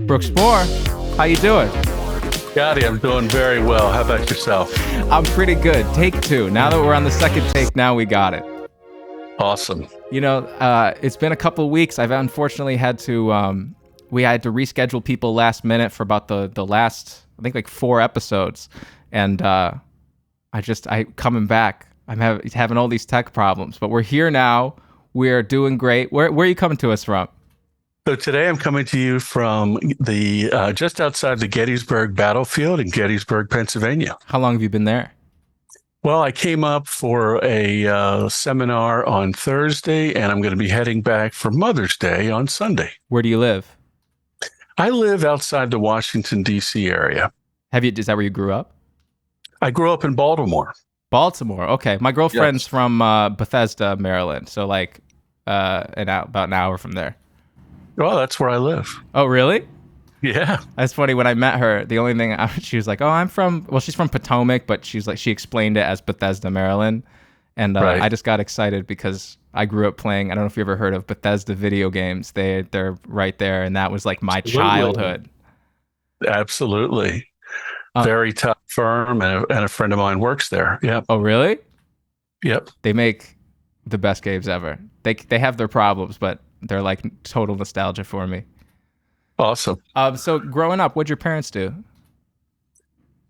Brooks Moore, how you doing? Scotty, I'm doing very well. How about yourself? I'm pretty good. Take two. Now that we're on the second take, now we got it. Awesome. You know, it's been a couple of weeks. I've unfortunately had to, we had to reschedule people last minute for about the last, I think like 4 episodes. And I coming back. I'm having all these tech problems, but we're here now. We're doing great. Where are you coming to us from? So today I'm coming to you from the just outside the Gettysburg battlefield in Gettysburg, Pennsylvania. How long have you been there? Well, I came up for a seminar on Thursday, and I'm going to be heading back for Mother's Day on Sunday. Where do you live? I live outside the Washington, D.C. area. Is that where you grew up? I grew up in Baltimore. Baltimore. Okay. My girlfriend's from Bethesda, Maryland. So like about an hour from there. Well, that's where I live. Oh, really? Yeah. That's funny. When I met her, the only thing she was like, she's from Potomac, but she explained it as Bethesda, Maryland. And Right. I just got excited because I grew up playing, I don't know if you ever heard of Bethesda video games. They're right there. And that was like my childhood. Absolutely. Very tough firm, and a friend of mine works there. Yeah. Oh, really? Yep. They make the best games ever. They have their problems, but they're like total nostalgia for me. Awesome. So growing up, what'd your parents do?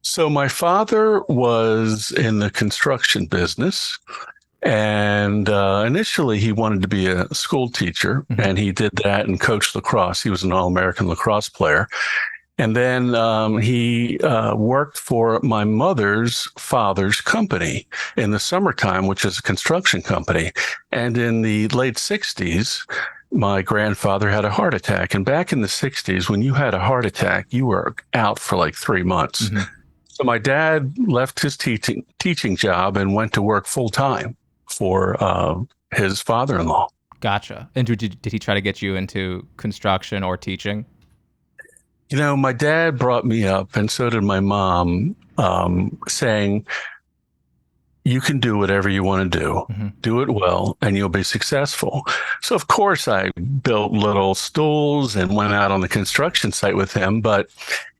So my father was in the construction business, and initially he wanted to be a school teacher, and he did that and coached lacrosse. He was an All-American lacrosse player. And then he worked for my mother's father's company in the summertime, which is a construction company. And in the late 60s, my grandfather had a heart attack. And back in the 60s, when you had a heart attack, you were out for like 3 months. So my dad left his teaching job and went to work full time for his father-in-law. Gotcha. And did he try to get you into construction or teaching? You know, my dad brought me up, and so did my mom, saying, you can do whatever you want to do. Do it well, and you'll be successful. So, of course, I built little stools and went out on the construction site with him. But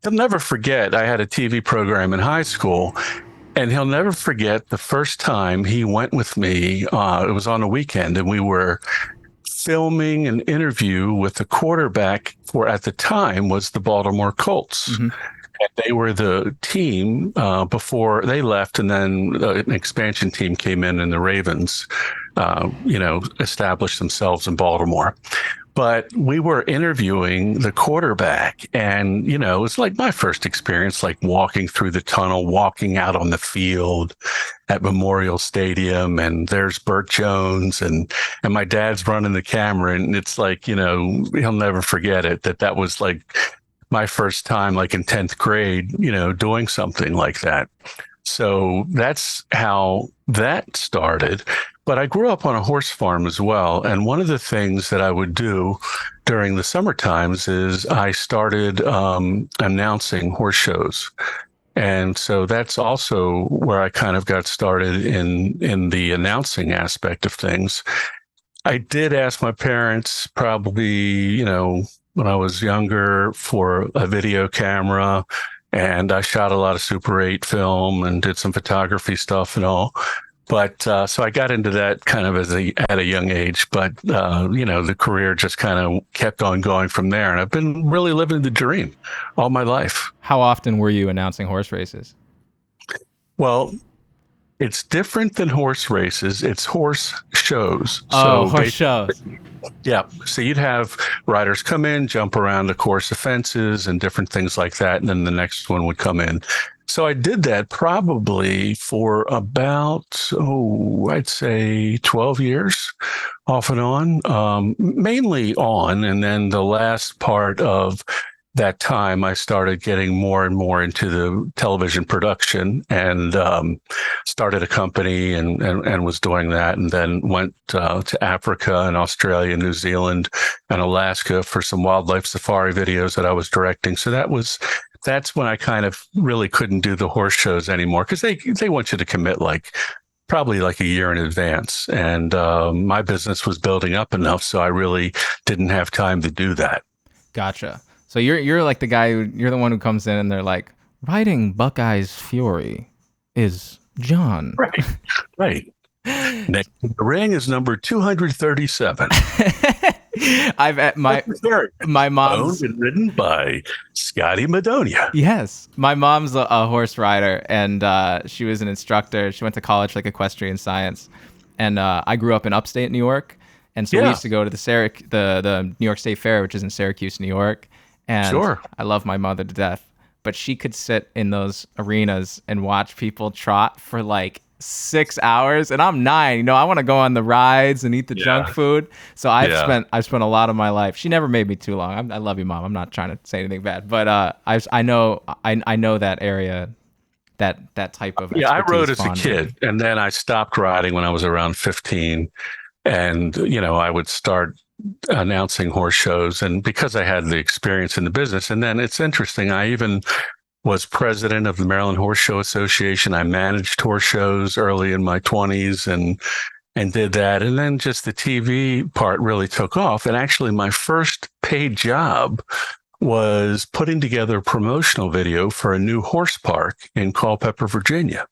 he'll never forget, I had a TV program in high school, and he'll never forget the first time he went with me. It was on a weekend, and we were filming an interview with the quarterback for, at the time, was the Baltimore Colts. And they were the team before they left, and then an expansion team came in, and the Ravens, established themselves in Baltimore. But we were interviewing the quarterback, and, it was like my first experience, like walking through the tunnel, walking out on the field at Memorial Stadium, and there's Burt Jones, and my dad's running the camera, and it's like, he'll never forget it, that was like my first time, like in 10th grade, doing something like that. So that's how that started. But I grew up on a horse farm as well. And one of the things that I would do during the summer times is I started announcing horse shows. And so that's also where I kind of got started in the announcing aspect of things. I did ask my parents probably, when I was younger, for a video camera. And I shot a lot of Super 8 film and did some photography stuff and all. But so I got into that kind of at a young age. But, the career just kind of kept on going from there. And I've been really living the dream all my life. How often were you announcing horse races? Well, it's different than horse races. It's horse shows. Oh, horse shows. Yeah. So you'd have riders come in, jump around the course of fences and different things like that. And then the next one would come in. So I did that probably for about, I'd say 12 years off and on, mainly on. And then the last part of that time, I started getting more and more into the television production, and started a company and was doing that, and then went to Africa and Australia, New Zealand, and Alaska for some wildlife safari videos that I was directing. So that's when I kind of really couldn't do the horse shows anymore, because they want you to commit probably like a year in advance. And my business was building up enough, so I really didn't have time to do that. Gotcha. So you're like the guy you're the one who comes in and they're like, riding Buckeye's Fury is John. Right. Right. Next to the ring is number 237. I've at my Owned mom's. and ridden by Scotty Madonia. Yes, my mom's a horse rider, and she was an instructor. She went to college for like equestrian science, and I grew up in upstate New York, and so we Yeah. used to go to the New York State Fair, which is in Syracuse, New York, and Sure. I love my mother to death, but she could sit in those arenas and watch people trot for like 6 hours, and I'm 9. You know, I want to go on the rides and eat the junk Yeah. food. So I've Yeah. spent a lot of my life. She never made me too long. I love you, mom. I'm not trying to say anything bad, but I know that area, that type of Yeah, I rode expertise as a fondly. kid, and then I stopped riding when I was around 15. And, I would start announcing horse shows. And because I had the experience in the business, and then it's interesting, I even was president of the Maryland Horse Show Association. I managed horse shows early in my 20s and did that. And then just the TV part really took off. And actually, my first paid job was putting together a promotional video for a new horse park in Culpeper, Virginia.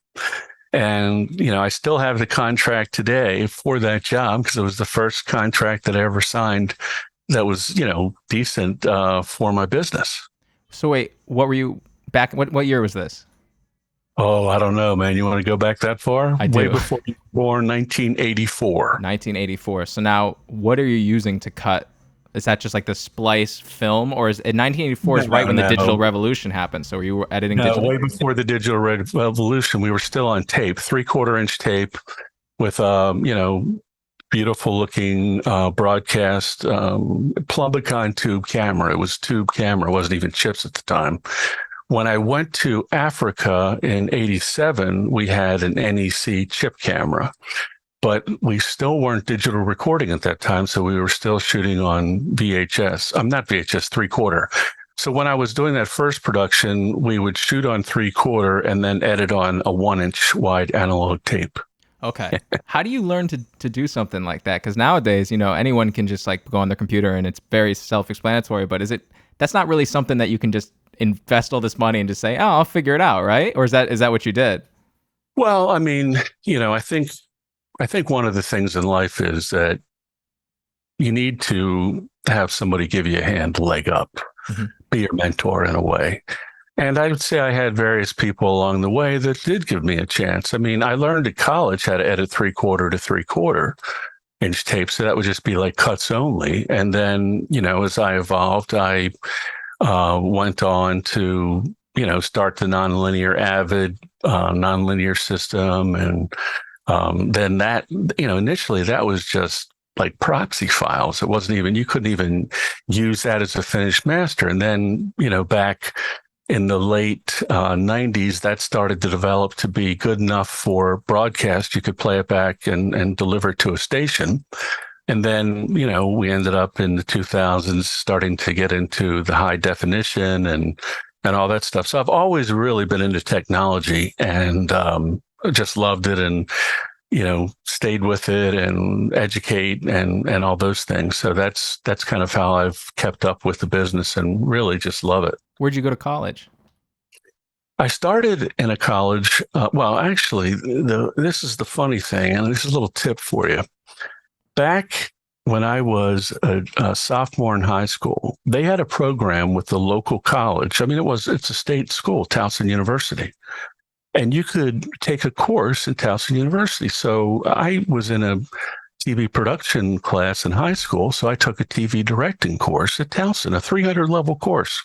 And, I still have the contract today for that job because it was the first contract that I ever signed that was, decent for my business. So wait, what were you back? What year was this? Oh, I don't know, man. You want to go back that far? I Way do. before you were born, 1984. 1984. So now, what are you using to cut? Is that just like the splice film, or is in 1984 is right when the No. digital revolution happened? So were you editing No, digitally? way before the digital revolution, we were still on tape, 3/4 inch tape with, beautiful looking broadcast Plumbicon tube camera. It was tube camera. It wasn't even chips at the time. When I went to Africa in 87, we had an NEC chip camera, but we still weren't digital recording at that time. So we were still shooting on VHS. I'm not VHS, 3/4. So when I was doing that first production, we would shoot on 3/4 and then edit on a 1-inch wide analog tape. Okay. How do you learn to do something like that? Because nowadays, anyone can just like go on their computer and it's very self-explanatory. But that's not really something that you can just invest all this money and just say, oh, I'll figure it out, right? Or is that what you did? Well, I mean, I think one of the things in life is that you need to have somebody give you a hand, leg up, Mhm. be your mentor in a way. And I would say I had various people along the way that did give me a chance. I mean, I learned at college how to edit 3/4 to 3/4 inch tape. So that would just be like cuts only. And then, as I evolved, I went on to, start the nonlinear Avid nonlinear system. And then that, initially that was just like proxy files. It wasn't even, you couldn't even use that as a finished master. And then, back in the late 90s, that started to develop to be good enough for broadcast. You could play it back and deliver it to a station. And then, we ended up in the 2000s starting to get into the high definition and all that stuff. So I've always really been into technology and just loved it and, stayed with it and educate and all those things. So that's kind of how I've kept up with the business and really just love it. Where'd you go to college? I started in a college. Well, actually, this is the funny thing, and this is a little tip for you. Back when I was a sophomore in high school, they had a program with the local college. I mean, it's a state school, Towson University, and you could take a course at Towson University. So I was in a TV production class in high school, so I took a TV directing course at Towson, a 300 level course.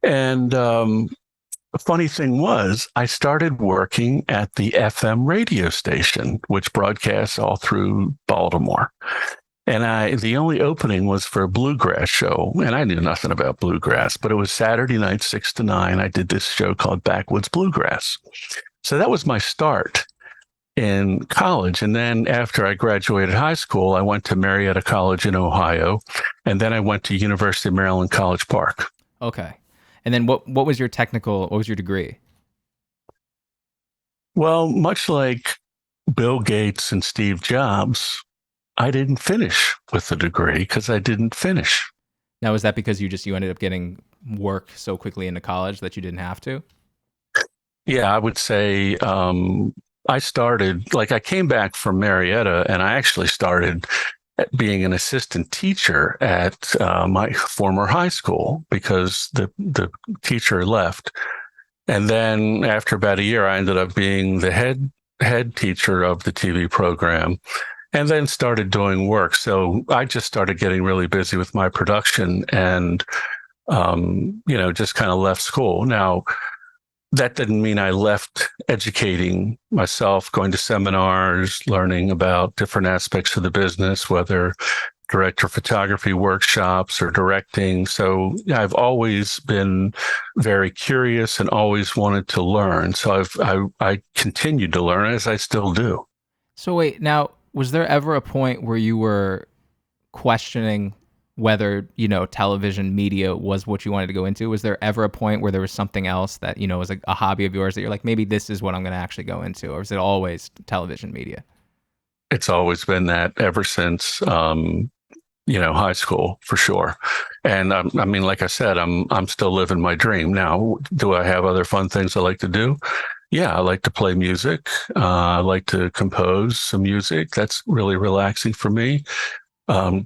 And the funny thing was, I started working at the FM radio station, which broadcasts all through Baltimore. And the only opening was for a bluegrass show. And I knew nothing about bluegrass, but it was Saturday night, 6 to 9. I did this show called Backwoods Bluegrass. So that was my start in college. And then after I graduated high school, I went to Marietta College in Ohio. And then I went to University of Maryland, College Park. Okay. And then what was your degree? Well, much like Bill Gates and Steve Jobs, I didn't finish with a degree because I didn't finish. Now, is that because you ended up getting work so quickly into college that you didn't have to? Yeah, I would say I started, like, I came back from Marietta and I actually started at being an assistant teacher at my former high school because the teacher left. And then after about a year, I ended up being the head teacher of the TV program and then started doing work. So I just started getting really busy with my production and, just kind of left school. Now, that didn't mean I left educating myself, going to seminars, learning about different aspects of the business, whether director of photography workshops or directing. So yeah, I've always been very curious and always wanted to learn. So I continued to learn as I still do. So wait, now was there ever a point where you were questioning whether, television media was what you wanted to go into? Was there ever a point where there was something else that, was a hobby of yours that you're like, maybe this is what I'm going to actually go into? Or is it always television media? It's always been that ever since high school for sure. And I mean, like I said, I'm still living my dream. Now, do I have other fun things I like to do? Yeah, I like to play music. I like to compose some music. That's really relaxing for me.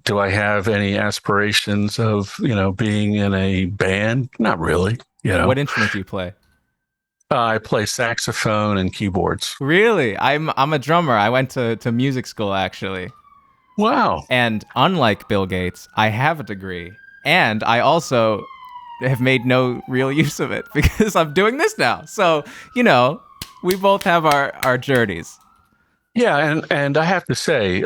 Do I have any aspirations of, being in a band? Not really. What instrument do you play? I play saxophone and keyboards. Really? I'm a drummer. I went to music school actually. Wow. And unlike Bill Gates, I have a degree. And I also have made no real use of it because I'm doing this now. So, we both have our journeys. Yeah, and I have to say,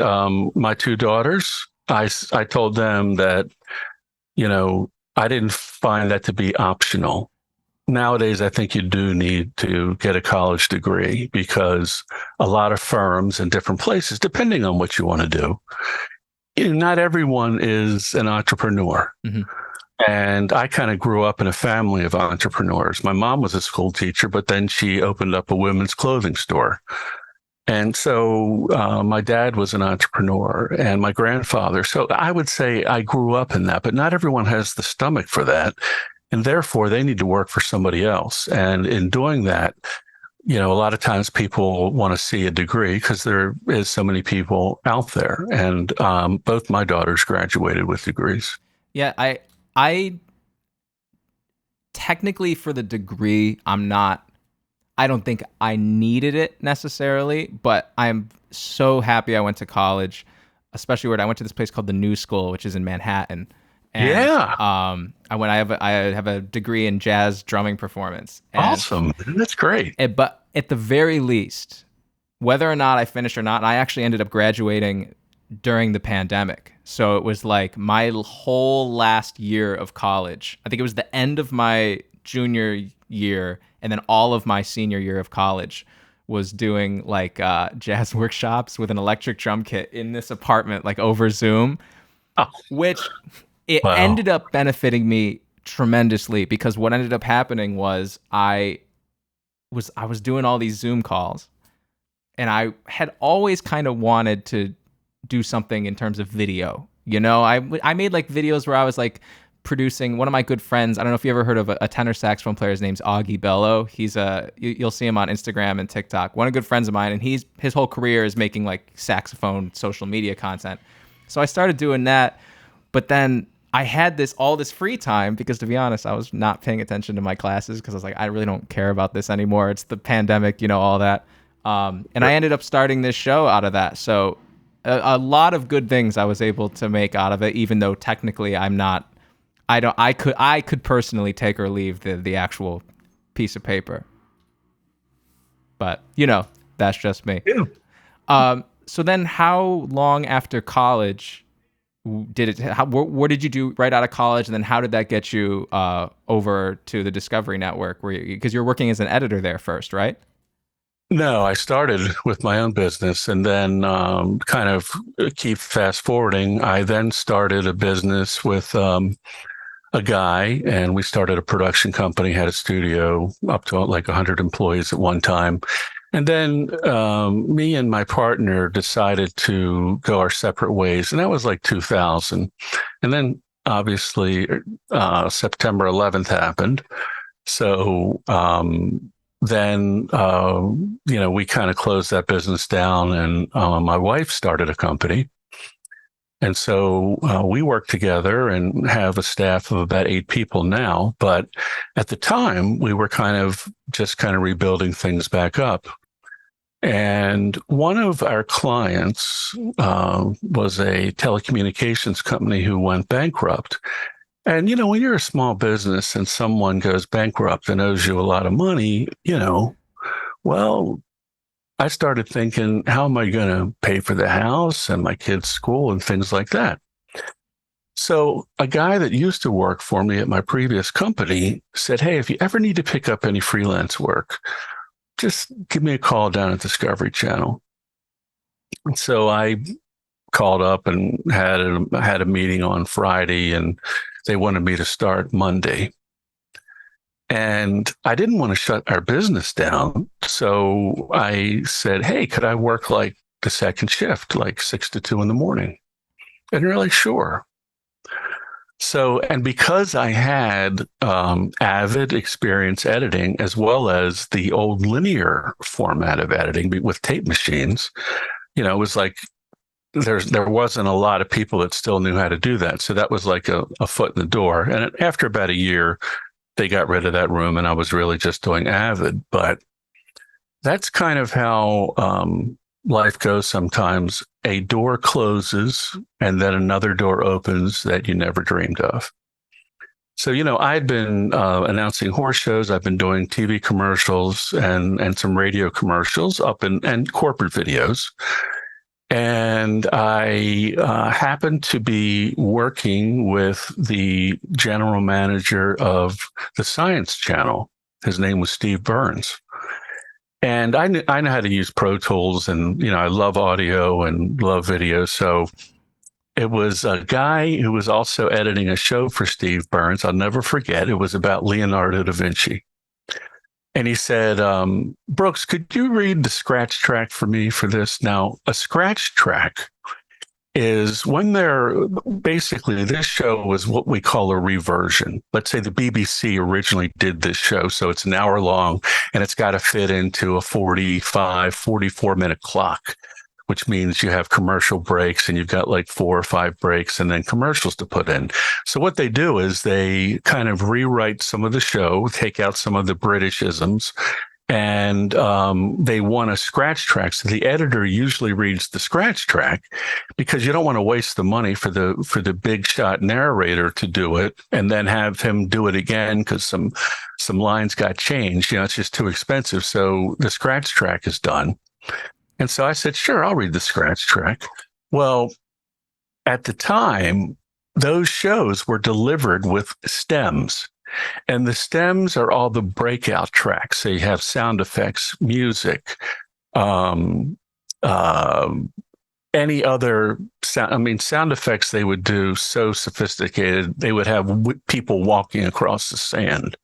my two daughters, I told them that, I didn't find that to be optional. Nowadays, I think you do need to get a college degree because a lot of firms in different places, depending on what you want to do, not everyone is an entrepreneur. Mm-hmm. And I kind of grew up in a family of entrepreneurs. My mom was a school teacher, but then she opened up a women's clothing store. And so my dad was an entrepreneur and my grandfather. So I would say I grew up in that, but not everyone has the stomach for that. And therefore, they need to work for somebody else. And in doing that, a lot of times people want to see a degree because there is so many people out there. And both my daughters graduated with degrees. Yeah, I technically for the degree, I don't think I needed it necessarily, but I'm so happy I went to college, especially where I went to this place called the New School, which is in Manhattan. And, Yeah. I have a degree in jazz drumming performance. And, Awesome. That's great. but at the very least, whether or not I finished or not, I actually ended up graduating during the pandemic. So it was like my whole last year of college. I think it was the end of my junior year, and then all of my senior year of college was doing like jazz workshops with an electric drum kit in this apartment, like over Zoom, which it ended up benefiting me tremendously because what ended up happening was I was doing all these Zoom calls, and I had always kind of wanted to do something in terms of video. I made like videos where I was like producing one of my good friends. I don't know if you ever heard of a tenor saxophone player. His name's Augie Bello. He's you'll see him on Instagram and TikTok. One of the good friends of mine, and his whole career is making like saxophone social media content. So I started doing that, but then I had all this free time because, to be honest, I was not paying attention to my classes because I was like, I really don't care about this anymore. It's the pandemic, all that. And I ended up starting this show out of that. So a lot of good things I was able to make out of it, even though technically I could personally take or leave the actual piece of paper. But, that's just me. Yeah. So then how long after college what did you do right out of college, and then how did that get you over to the Discovery Network, because you're working as an editor there first, right? No, I started with my own business and then kind of keep fast forwarding. I then started a business with a guy, and we started a production company, had a studio up to like 100 employees at one time. And then me and my partner decided to go our separate ways. And that was like 2000. And then obviously, September 11th happened. So then, we kind of closed that business down, and my wife started a company. And so we work together and have a staff of about 8 people now. But at the time, we were kind of rebuilding things back up. And one of our clients was a telecommunications company who went bankrupt. And, when you're a small business and someone goes bankrupt and owes you a lot of money, well, I started thinking, how am I going to pay for the house and my kids' school and things like that? So a guy that used to work for me at my previous company said, hey, if you ever need to pick up any freelance work, just give me a call down at Discovery Channel. And so I called up and had a meeting on Friday, and they wanted me to start Monday. And I didn't want to shut our business down. So I said, hey, could I work like the second shift, like 6 to 2 in the morning? And they're like, sure. So, and because I had avid experience editing, as well as the old linear format of editing with tape machines, it was like there wasn't a lot of people that still knew how to do that. So that was like a foot in the door. And after about a year, they got rid of that room, and I was really just doing avid. But that's kind of how life goes sometimes. A door closes and then another door opens that you never dreamed of. So, I'd been announcing horse shows. I've been doing TV commercials and some radio commercials and corporate videos. And I happened to be working with the general manager of the Science Channel. His name was Steve Burns. And I know how to use Pro Tools, and, I love audio and love video. So it was a guy who was also editing a show for Steve Burns. I'll never forget. It was about Leonardo da Vinci. And he said, Brooks, could you read the scratch track for me for this? Now, a scratch track is when basically this show was what we call a reversion. Let's say the BBC originally did this show, so it's an hour long and it's got to fit into a 44-minute clock, which means you have commercial breaks and you've got like 4 or 5 breaks and then commercials to put in. So what they do is they kind of rewrite some of the show, take out some of the Britishisms, and they want a scratch track. So the editor usually reads the scratch track because you don't want to waste the money for the big shot narrator to do it and then have him do it again because some lines got changed. It's just too expensive. So the scratch track is done. And so I said, sure, I'll read the scratch track. Well, at the time, those shows were delivered with stems. And the stems are all the breakout tracks. So you have sound effects, music, any other sound. Sound effects they would do so sophisticated. They would have people walking across the sand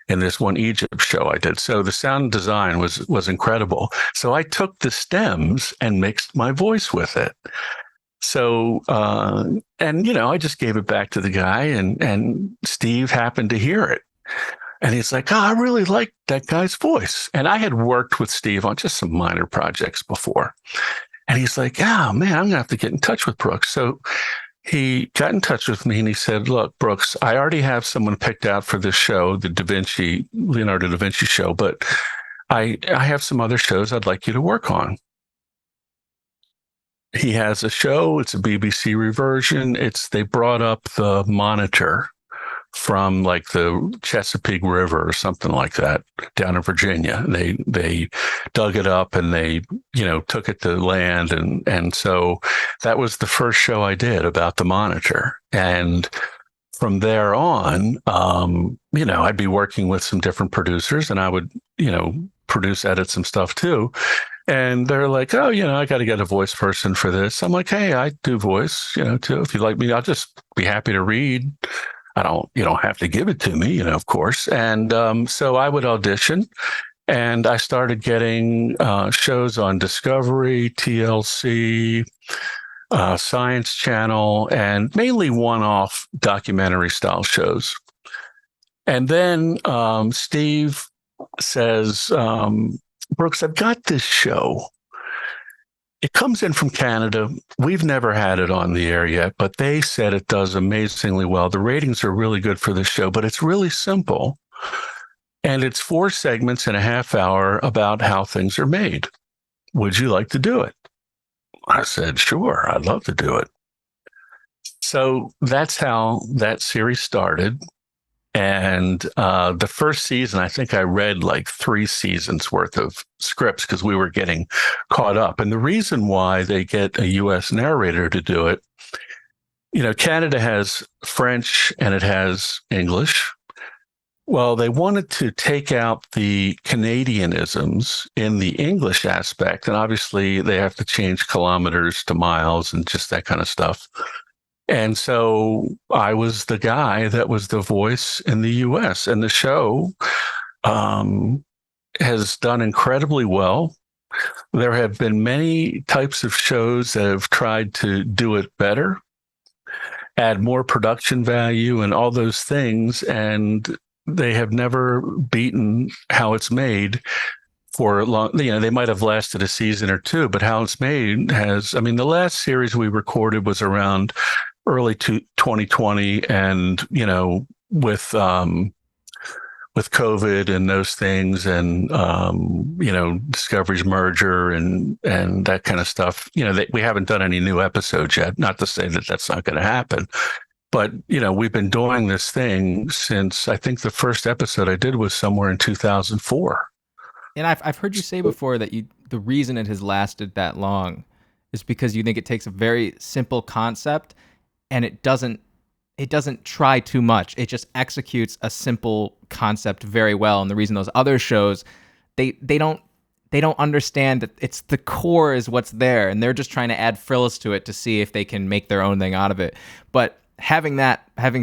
in this one Egypt show I did. So the sound design was incredible. So I took the stems and mixed my voice with it. So, I just gave it back to the guy, and Steve happened to hear it. And he's like, I really like that guy's voice. And I had worked with Steve on just some minor projects before. And he's like, oh, man, I'm going to have to get in touch with Brooks. So he got in touch with me and he said, look, Brooks, I already have someone picked out for this show, the Leonardo da Vinci show, but I have some other shows I'd like you to work on. He has a show. It's a BBC reversion. They brought up the Monitor from like the Chesapeake River or something like that down in Virginia. They dug it up and they, took it to land. And so that was the first show I did about the Monitor. And from there on, I'd be working with some different producers and I would, edit some stuff too. And they're like, oh, I got to get a voice person for this. I'm like, hey, I do voice, too. If you like me, I'll just be happy to read. You don't have to give it to me, of course. And so I would audition and I started getting shows on Discovery, TLC, Science Channel, and mainly one-off documentary style shows. And then Steve says, Brooks, I've got this show. It comes in from Canada. We've never had it on the air yet, but they said it does amazingly well. The ratings are really good for this show, but it's really simple. And it's 4 segments in a half hour about how things are made. Would you like to do it? I said, sure, I'd love to do it. So that's how that series started. And the first season, I think I read like 3 seasons worth of scripts because we were getting caught up. And the reason why they get a U.S. narrator to do it, Canada has French and it has English. Well, they wanted to take out the Canadianisms in the English aspect. And obviously, they have to change kilometers to miles and just that kind of stuff. And so I was the guy that was the voice in the US, and the show has done incredibly well. There have been many types of shows that have tried to do it better, add more production value and all those things, and they have never beaten How It's Made for long. They might have lasted a season or 2, but How It's Made has, the last series we recorded was around early 2020, and with COVID and those things, and Discovery's merger and that kind of stuff. We haven't done any new episodes yet. Not to say that that's not going to happen, but we've been doing this thing since, I think the first episode I did was somewhere in 2004. And I've heard you say before that the reason it has lasted that long is because you think it takes a very simple concept and it doesn't try too much. It just executes a simple concept very well. And the reason those other shows, they don't understand that it's the core is what's there, and they're just trying to add frills to it to see if they can make their own thing out of it. But having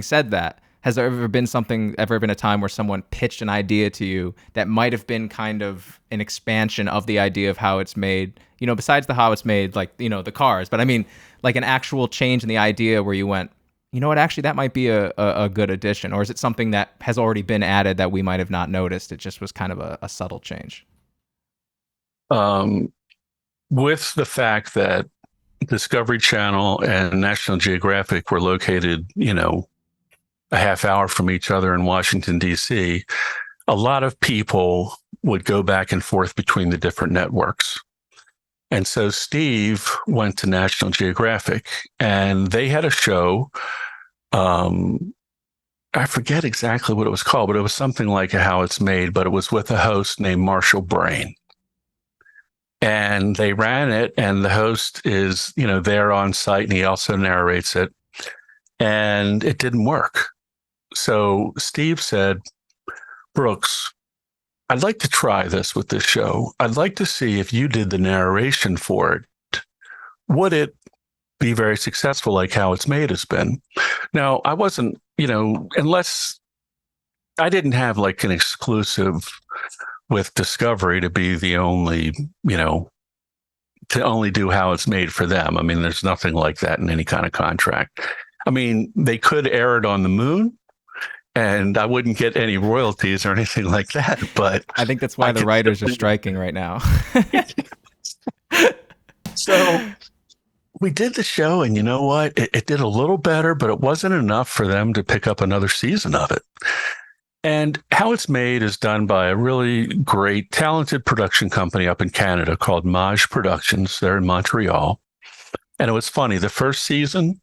said that, has there ever been a time where someone pitched an idea to you that might have been kind of an expansion of the idea of How It's Made, besides the How It's Made, like, the cars, but I mean, like an actual change in the idea where you went, you know what, actually that might be a good addition? Or is it something that has already been added that we might have not noticed? It just was kind of a subtle change. With the fact that Discovery Channel and National Geographic were located, a half hour from each other in Washington, D.C., a lot of people would go back and forth between the different networks. And so Steve went to National Geographic, and they had a show. I forget exactly what it was called, but it was something like How It's Made, but it was with a host named Marshall Brain. And they ran it, and the host is, there on site, and he also narrates it. And it didn't work. So Steve said, Brooks, I'd like to try this with this show. I'd like to see if you did the narration for it. Would it be very successful like How It's Made has been? Now, I wasn't, unless I didn't have like an exclusive with Discovery to be the only, to only do How It's Made for them. There's nothing like that in any kind of contract. They could air it on the moon, and I wouldn't get any royalties or anything like that. But I think that's why the writers are striking right now. So we did the show, and you know what? It did a little better, but it wasn't enough for them to pick up another season of it. And How It's Made is done by a really great, talented production company up in Canada called Maj Productions. They're in Montreal. And it was funny. The first season,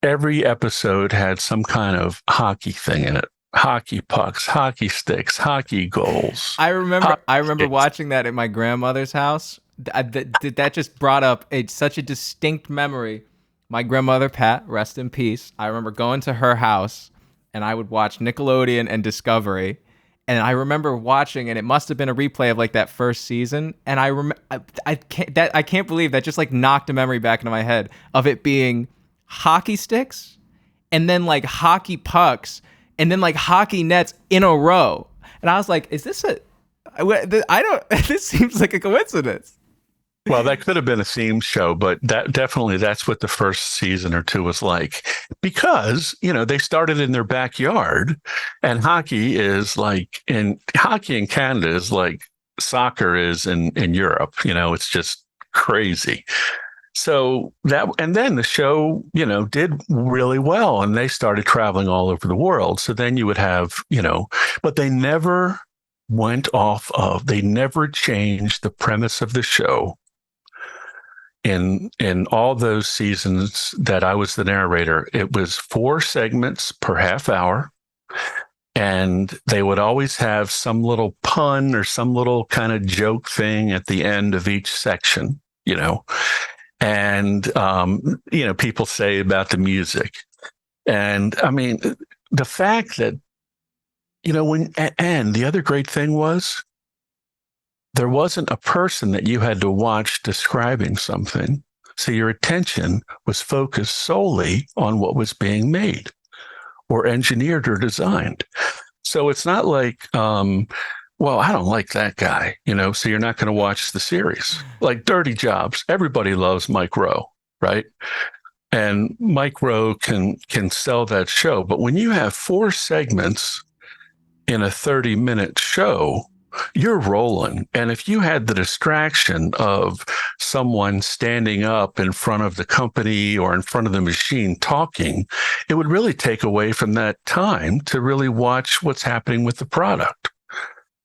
every episode had some kind of hockey thing in it. Hockey pucks, hockey sticks, hockey goals. I remember watching that at my grandmother's house. That just brought up such a distinct memory. My grandmother, Pat, rest in peace. I remember going to her house, and I would watch Nickelodeon and Discovery. And I remember watching, and it must have been a replay of like that first season. And I can't believe that just like knocked a memory back into my head of it being hockey sticks, and then like hockey pucks, and then like hockey nets in a row. And I was like, is this this seems like a coincidence. Well, that could have been a theme show, but that's what the first season or two was like. Because, they started in their backyard, and hockey in Canada is like soccer is in Europe. It's just crazy. So and then the show, did really well, and they started traveling all over the world. So then you would have, but they never changed the premise of the show in all those seasons that I was the narrator. It was 4 segments per half hour, and they would always have some little pun or some little kind of joke thing at the end of each section, and people say about the music. And I mean, the fact that and the other great thing was there wasn't a person that you had to watch describing something. So your attention was focused solely on what was being made or engineered or designed. So it's not like, well, I don't like that guy, so you're not going to watch the series. Like Dirty Jobs, everybody loves Mike Rowe, right? And Mike Rowe can sell that show. But when you have 4 segments in a 30-minute show, you're rolling. And if you had the distraction of someone standing up in front of the company or in front of the machine talking, it would really take away from that time to really watch what's happening with the product.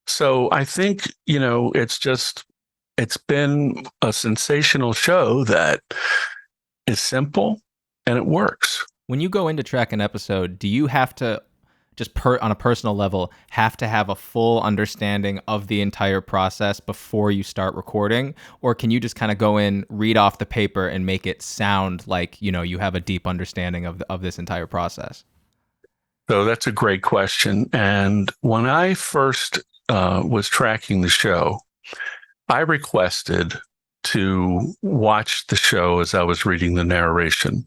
So I think, it's been a sensational show that is simple and it works. When you go in to track an episode, do you have to on a personal level, have to have a full understanding of the entire process before you start recording? Or can you just kind of go in, read off the paper, and make it sound like, you have a deep understanding of this entire process? So that's a great question. And when I first was tracking the show, I requested to watch the show as I was reading the narration.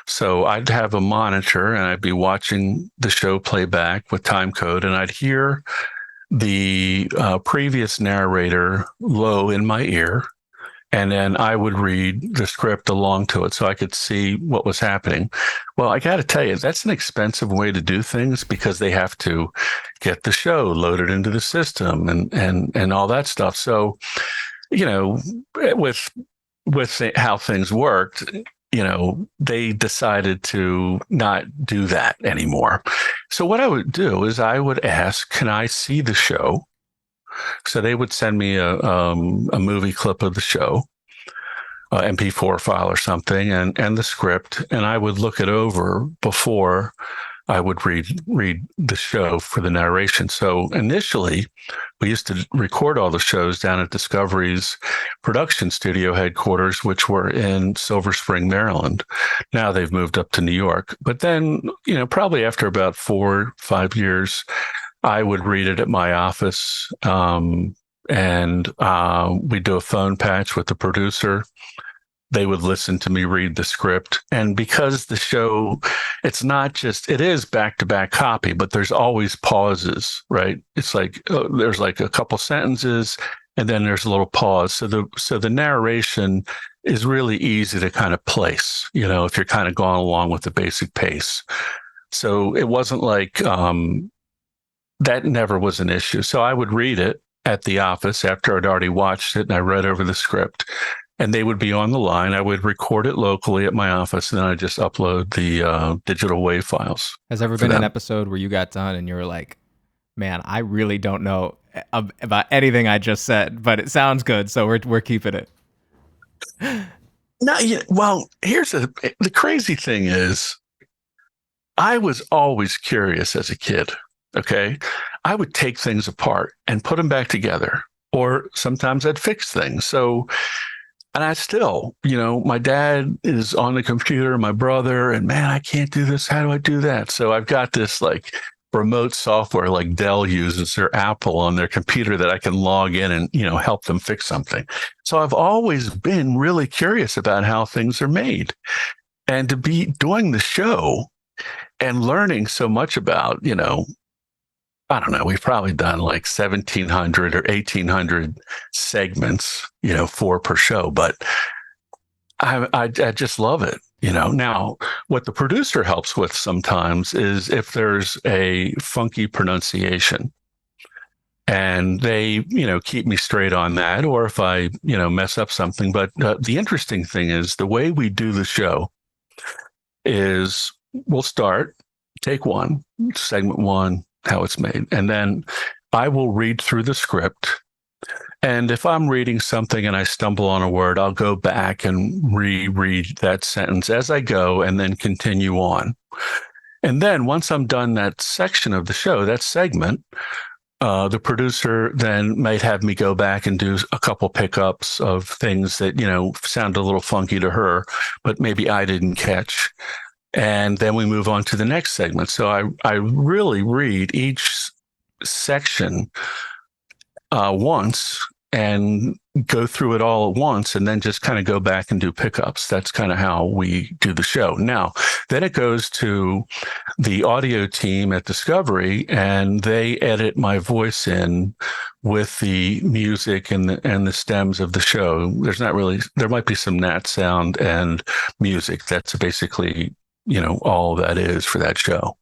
So I'd have a monitor and I'd be watching the show play back with time code, and I'd hear the previous narrator low in my ear. And then I would read the script along to it so I could see what was happening. Well, I got to tell you, that's an expensive way to do things because they have to get the show loaded into the system and all that stuff. So, with how things worked, they decided to not do that anymore. So what I would do is I would ask, can I see the show? So they would send me a movie clip of the show, MP4 file or something, and the script, and I would look it over before I would read the show for the narration. So initially, we used to record all the shows down at Discovery's production studio headquarters, which were in Silver Spring, Maryland. Now they've moved up to New York. But then, probably after about 4 or 5 years, I would read it at my office, and we'd do a phone patch with the producer. They would listen to me read the script. And because the show, it is back-to-back copy, but there's always pauses, right? It's like, there's like a couple sentences and then there's a little pause. So the narration is really easy to kind of place, if you're kind of going along with the basic pace. So it wasn't like, that never was an issue. So I would read it at the office after I'd already watched it and I read over the script. And they would be on the line. I would record it locally at my office, and then I just upload the digital WAV files. Has there ever been an episode where you got done and you were like, man, I really don't know about anything I just said, but it sounds good, so we're keeping it? No, well, the crazy thing is, I was always curious as a kid, okay? I would take things apart and put them back together, or sometimes I'd fix things. So... And I still, my dad is on the computer, my brother, and man, I can't do this. How do I do that? So I've got this like remote software like Dell uses or Apple on their computer that I can log in and, help them fix something. So I've always been really curious about how things are made. And to be doing the show and learning so much about, I don't know, we've probably done like 1,700 or 1,800 segments, 4 per show, but I just love it. Now what the producer helps with sometimes is if there's a funky pronunciation and they, keep me straight on that, or if I, mess up something. But the interesting thing is the way we do the show is we'll start take one, segment one, how it's made. And then I will read through the script. And if I'm reading something and I stumble on a word, I'll go back and reread that sentence as I go and then continue on. And then once I'm done that section of the show, that segment, the producer then might have me go back and do a couple pickups of things that, sound a little funky to her, but maybe I didn't catch. And then we move on to the next segment. So I really read each section once and go through it all at once and then just kind of go back and do pickups. That's kind of how we do the show. Now, then it goes to the audio team at Discovery and they edit my voice in with the music and the stems of the show. There might be some nat sound and music. That's basically, all that is for that show.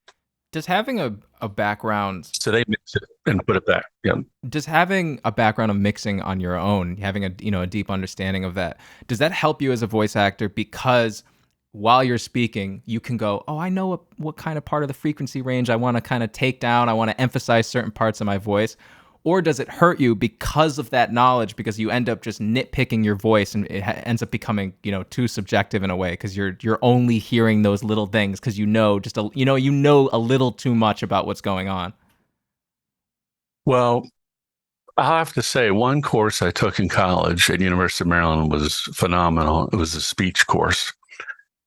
Does having a background, So they mix it and put it back. Yeah. does having a background of mixing on your own, having a deep understanding of that, does that help you as a voice actor? Because while you're speaking, you can go, oh, I know what kind of part of the frequency range I want to kind of take down. I want to emphasize certain parts of my voice. Or does it hurt you because of that knowledge, because you end up just nitpicking your voice and it ends up becoming, too subjective in a way because you're only hearing those little things because you know a little too much about what's going on. Well, I have to say, one course I took in college at University of Maryland was phenomenal. It was a speech course,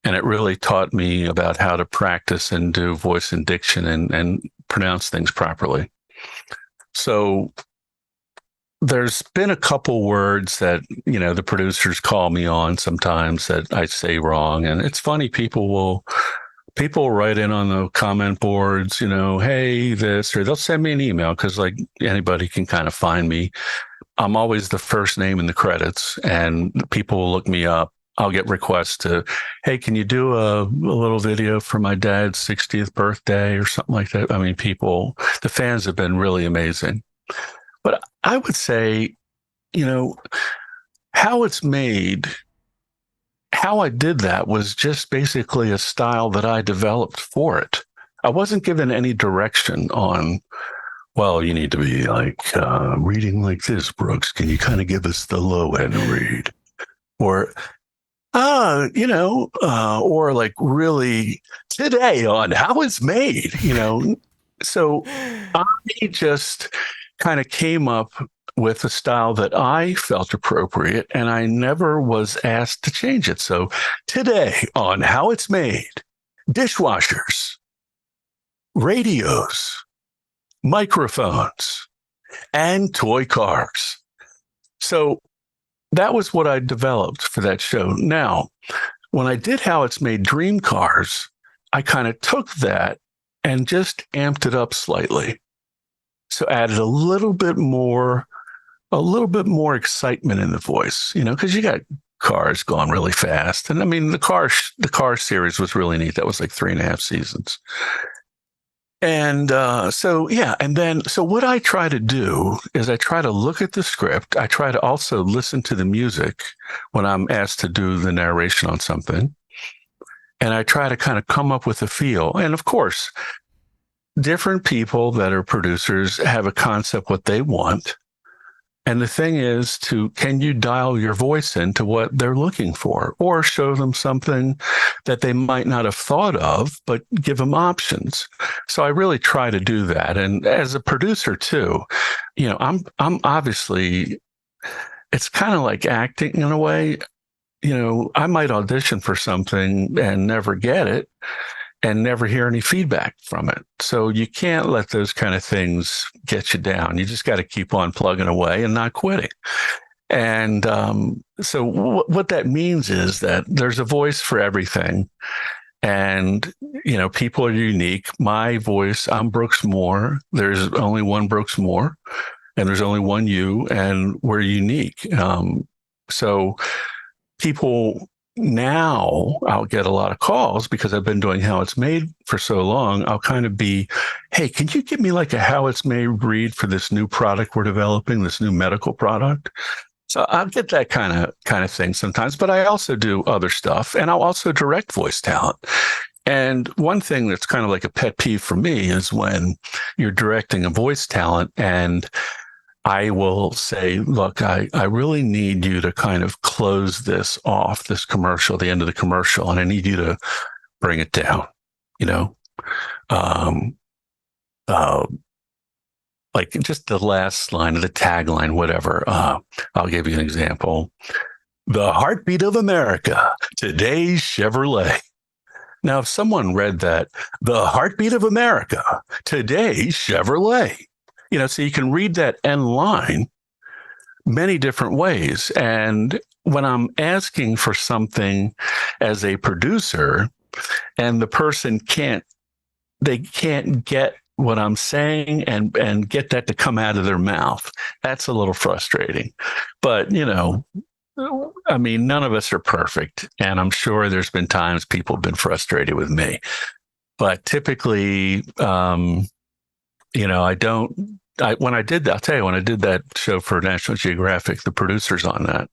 and it really taught me about how to practice and do voice and diction and pronounce things properly. So there's been a couple words that, the producers call me on sometimes that I say wrong. And it's funny, people will write in on the comment boards, hey, this, or they'll send me an email because like anybody can kind of find me. I'm always the first name in the credits and people will look me up. I'll get requests to, hey, can you do a little video for my dad's 60th birthday or something like that? I mean, the fans have been really amazing. But I would say, how it's made, how I did that was just basically a style that I developed for it. I wasn't given any direction on, well, you need to be like reading like this, Brooks. Can you kind of give us the low end read? Or or like really today on how it's made, So I just kind of came up with a style that I felt appropriate and I never was asked to change it. So today on how it's made, dishwashers, radios, microphones, and toy cars. So that was what I developed for that show. Now, when I did How It's Made Dream Cars, I kind of took that and just amped it up slightly. So added a little bit more excitement in the voice, because you got cars going really fast. And I mean, the car series was really neat. That was like 3.5 seasons. And so what I try to do is I try to look at the script. I try to also listen to the music when I'm asked to do the narration on something. And I try to kind of come up with a feel. And of course, different people that are producers have a concept what they want. And the thing is can you dial your voice into what they're looking for or show them something that they might not have thought of, but give them options. So I really try to do that. And as a producer too, I'm obviously, it's kind of like acting in a way. I might audition for something and never get it and never hear any feedback from it. So you can't let those kind of things get you down. You just got to keep on plugging away and not quitting. And so what that means is that there's a voice for everything. And, people are unique. My voice, I'm Brooks Moore. There's only one Brooks Moore, and there's only one you, and we're unique. So people now, I'll get a lot of calls because I've been doing How It's Made for so long. I'll kind of be, hey, can you give me like a How It's Made read for this new product we're developing, this new medical product? So I'll get that kind of thing sometimes, but I also do other stuff, and I'll also direct voice talent. And one thing that's kind of like a pet peeve for me is when you're directing a voice talent and I will say, look, I really need you to kind of close this off, this commercial, the end of the commercial, and I need you to bring it down, um, uh, like just the last line of the tagline, whatever. I'll give you an example. The heartbeat of America, today's Chevrolet. Now, if someone read that, the heartbeat of America, today's Chevrolet, so you can read that end line many different ways. And when I'm asking for something as a producer and the person can't get what I'm saying and get that to come out of their mouth, that's a little frustrating. But, I mean, none of us are perfect. And I'm sure there's been times people have been frustrated with me. But typically, when I did that, I'll tell you, when I did that show for National Geographic, the producers on that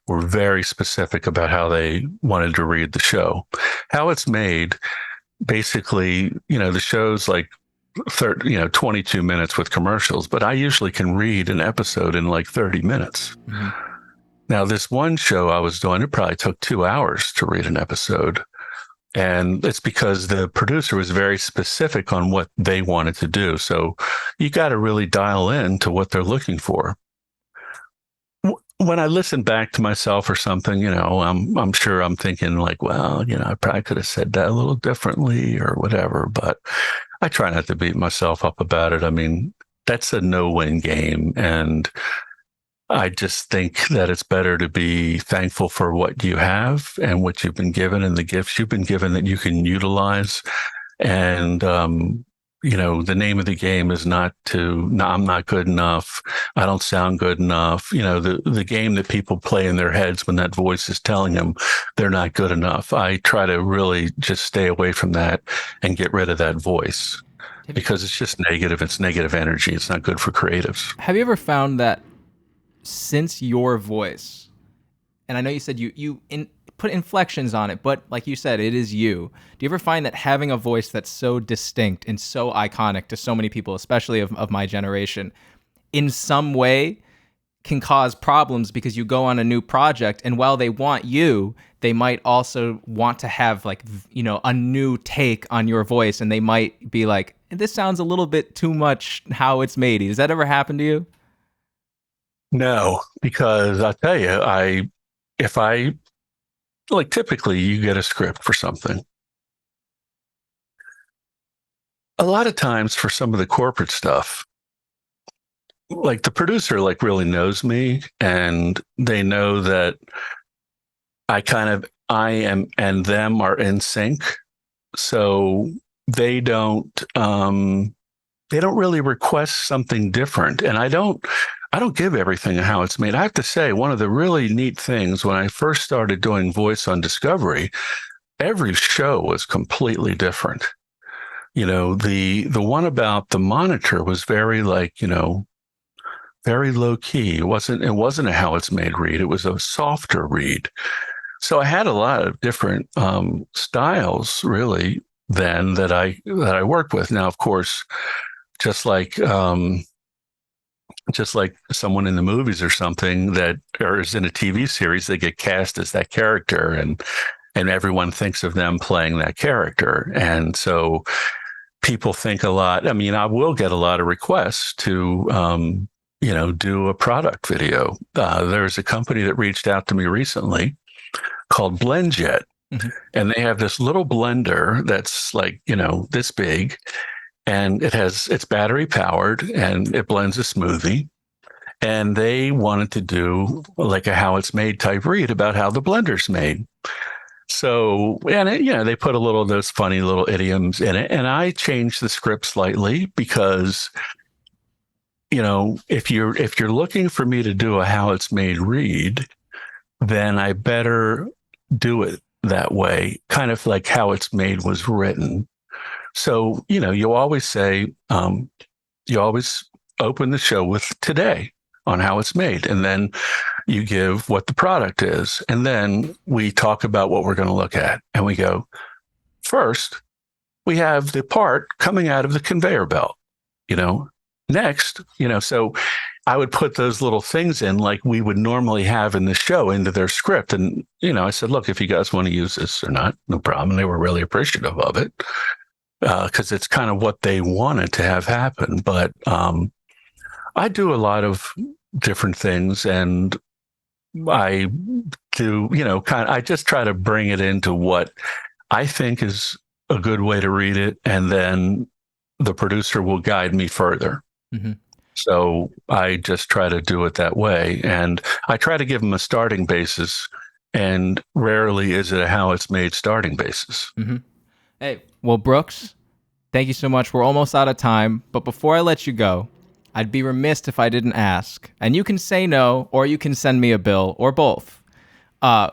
were very specific about how they wanted to read the show. How It's Made, basically, the show's like 22 minutes with commercials, but I usually can read an episode in like 30 minutes. Mm-hmm. Now, this one show I was doing, it probably took 2 hours to read an episode. And it's because the producer was very specific on what they wanted to do. So you got to really dial in to what they're looking for. When I listen back to myself or something, I'm sure I'm thinking like, well, I probably could have said that a little differently or whatever, but I try not to beat myself up about it. I mean, that's a no-win game. And I just think that it's better to be thankful for what you have and what you've been given and the gifts you've been given that you can utilize. And, the name of the game is not no, I'm not good enough. I don't sound good enough. The game that people play in their heads when that voice is telling them they're not good enough. I try to really just stay away from that and get rid of that voice because it's just negative. It's negative energy. It's not good for creatives. Have you ever found that since your voice, and I know you said you put inflections on it, but like you said, it is you. Do you ever find that having a voice that's so distinct and so iconic to so many people, especially of my generation, in some way can cause problems because you go on a new project and while they want you, they might also want to have like, a new take on your voice, and they might be like, this sounds a little bit too much How It's Made. Does that ever happen to you? No, because I'll tell you, typically you get a script for something. A lot of times for some of the corporate stuff, like the producer really knows me and they know that I am and them are in sync. So they don't really request something different. And I don't give everything a How It's Made. I have to say, one of the really neat things when I first started doing voice on Discovery, every show was completely different. The one about the monitor was very very low key. It wasn't a How It's Made read. It was a softer read. So I had a lot of different styles really then that I worked with. Now, of course, just like someone in the movies or something or is in a TV series, they get cast as that character and everyone thinks of them playing that character. And so people think a lot. I mean, I will get a lot of requests to, do a product video. There's a company that reached out to me recently called BlendJet. Mm-hmm. And they have this little blender that's this big. And it's battery powered and it blends a smoothie. And they wanted to do like a How It's Made type read about how the blender's made. So, and they put a little of those funny little idioms in it, and I changed the script slightly because, if you're looking for me to do a How It's Made read, then I better do it that way, kind of like How It's Made was written. So, you always say, you always open the show with today on How It's Made, and then you give what the product is. And then we talk about what we're going to look at. And we go, first, we have the part coming out of the conveyor belt, next, so I would put those little things in like we would normally have in the show into their script. And, I said, look, if you guys want to use this or not, no problem. And they were really appreciative of it because it's kind of what they wanted to have happen. But I do a lot of different things, and I do, I just try to bring it into what I think is a good way to read it. And then the producer will guide me further. Mm-hmm. So I just try to do it that way. And I try to give them a starting basis, and rarely is it a How It's Made starting basis. Mm-hmm. Hey, well, Brooks, thank you so much. We're almost out of time. But before I let you go, I'd be remiss if I didn't ask, and you can say no, or you can send me a bill, or both.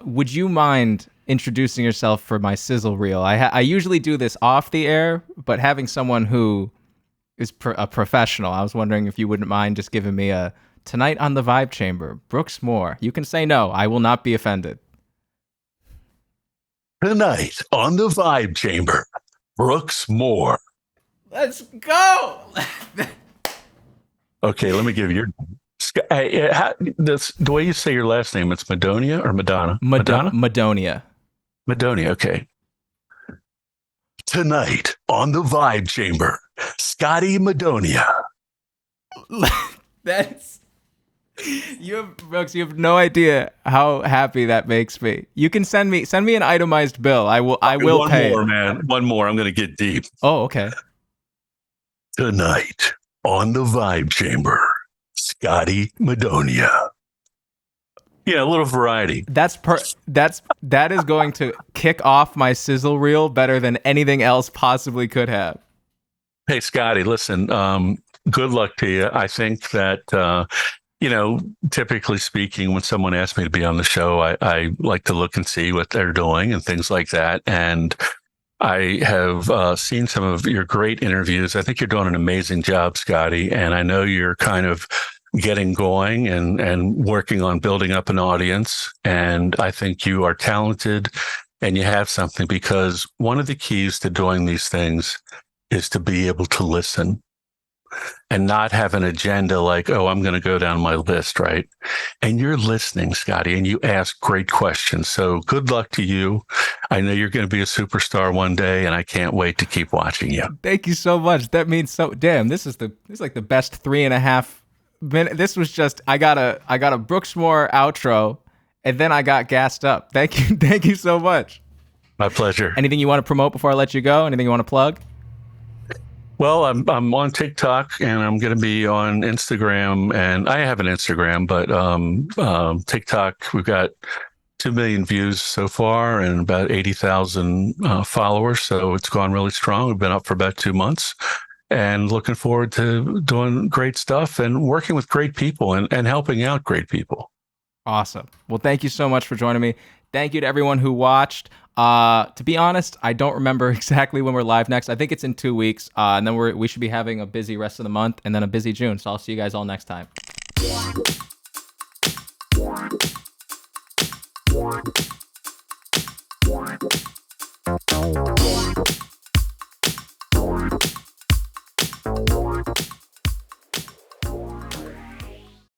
Would you mind introducing yourself for my sizzle reel? I usually do this off the air, but having someone who is a professional, I was wondering if you wouldn't mind just giving me a tonight on the Vibe Chamber, Brooks Moore. You can say no. I will not be offended. Tonight on the Vibe Chamber, Brooks Moore. Let's go. Okay, let me give you the way you say your last name. It's Madonia or Madonna? Madonia. Madonia, okay. Tonight on the Vibe Chamber, Scotty Madonia. Brooks, you have no idea how happy that makes me. You can send me an itemized bill. I will pay. One more, man. One more. I'm going to get deep. Oh, okay. Tonight on the Vibe Chamber, Scotty Madonia. Yeah, a little variety. That is going to kick off my sizzle reel better than anything else possibly could have. Hey, Scotty, listen, good luck to you. I think that, typically speaking, when someone asks me to be on the show, I like to look and see what they're doing and things like that. And I have seen some of your great interviews. I think you're doing an amazing job, Scotty. And I know you're kind of getting going and working on building up an audience. And I think you are talented and you have something, because one of the keys to doing these things is to be able to listen and not have an agenda like, oh, I'm going to go down my list, right? And you're listening, Scotty, and you ask great questions. So good luck to you. I know you're going to be a superstar one day, and I can't wait to keep watching you. Thank you so much. That means so damn. This is like the best 3.5 minutes. This was just I got a Brooks Moore outro, and then I got gassed up. Thank you so much. My pleasure. Anything you want to promote before I let you go? Anything you want to plug? Well, I'm on TikTok, and I'm going to be on Instagram, and I have an Instagram, but TikTok, we've got 2 million views so far and about 80,000 followers. So it's gone really strong. We've been up for about 2 months, and looking forward to doing great stuff and working with great people and helping out great people. Awesome. Well, thank you so much for joining me. Thank you to everyone who watched. To be honest, I don't remember exactly when we're live next. I think it's in 2 weeks. And then we should be having a busy rest of the month and then a busy June. So I'll see you guys all next time.